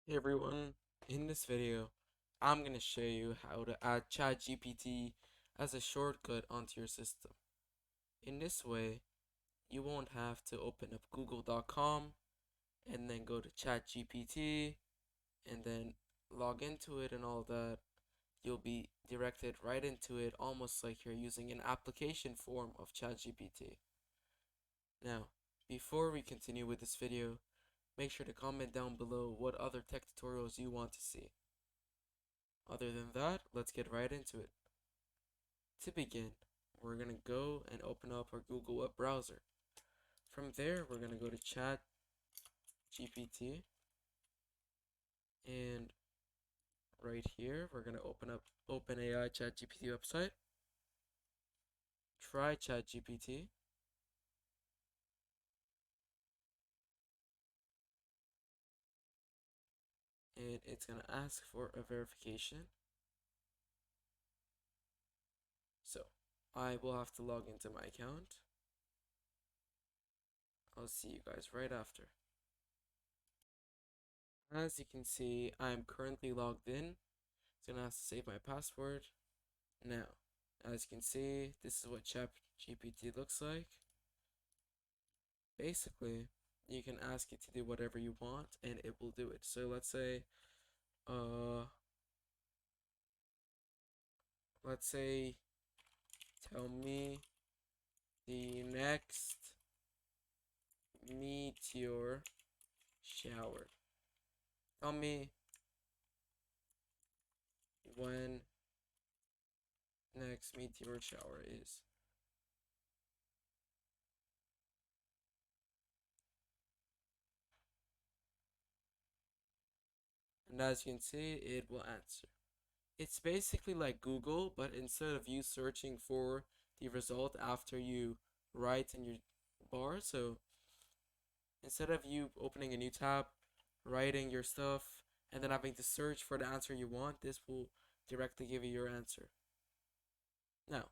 Hey everyone, in this video, I'm going to show you how to add ChatGPT as a shortcut onto your system. In this way, you won't have to open up google.com and then go to ChatGPT and then log into it and all that. You'll be directed right into it almost like you're using an application form of ChatGPT. Now, before we continue with this video, make sure to comment down below what other tech tutorials you want to see. Other than that, let's get right into it. To begin, we're going to go and open up our Google web browser. From there, we're going to go to ChatGPT, and right here, we're going to open up OpenAI ChatGPT website. Try ChatGPT, and it's going to ask for a verification. So, I will have to log into my account. I'll see you guys right after. As you can see, I'm currently logged in. It's going to ask to save my password. Now, as you can see, this is what ChatGPT looks like. Basically, you can ask it to do whatever you want and it will do it. So uh let's say tell me the next meteor shower. Tell me when next meteor shower is. And as you can see, it will answer. It's basically like Google, but instead of you searching for the result after you write in your bar, so instead of you opening a new tab, writing your stuff, and then having to search for the answer you want, this will directly give you your answer. Now,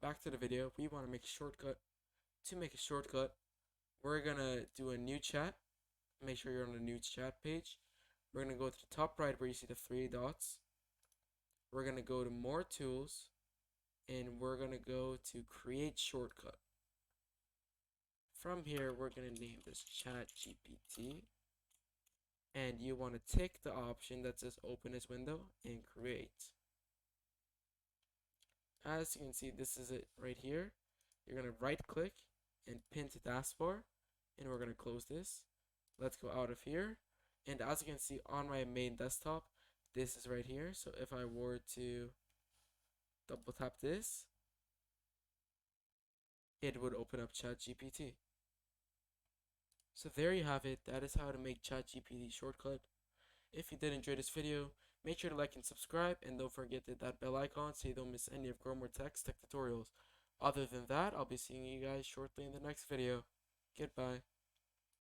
back to the video. We want to make a shortcut. To make a shortcut, we're going to do a new chat. Make sure you're on the new chat page. We're going to go to the top right where you see the three dots. We're going to go to more tools, and we're going to go to create shortcut. From here, we're going to name this ChatGPT. And you want to tick the option that says open this window and create. As you can see, this is it right here. You're going to right click and pin to taskbar, and we're going to close this. Let's go out of here. And as you can see on my main desktop, this is right here. So if I were to double tap this, it would open up ChatGPT. So there you have it. That is how to make ChatGPT shortcut. If you did enjoy this video, make sure to like and subscribe, and don't forget to hit that bell icon so you don't miss any of Growmore Tech's tech tutorials. Other than that, I'll be seeing you guys shortly in the next video. Goodbye.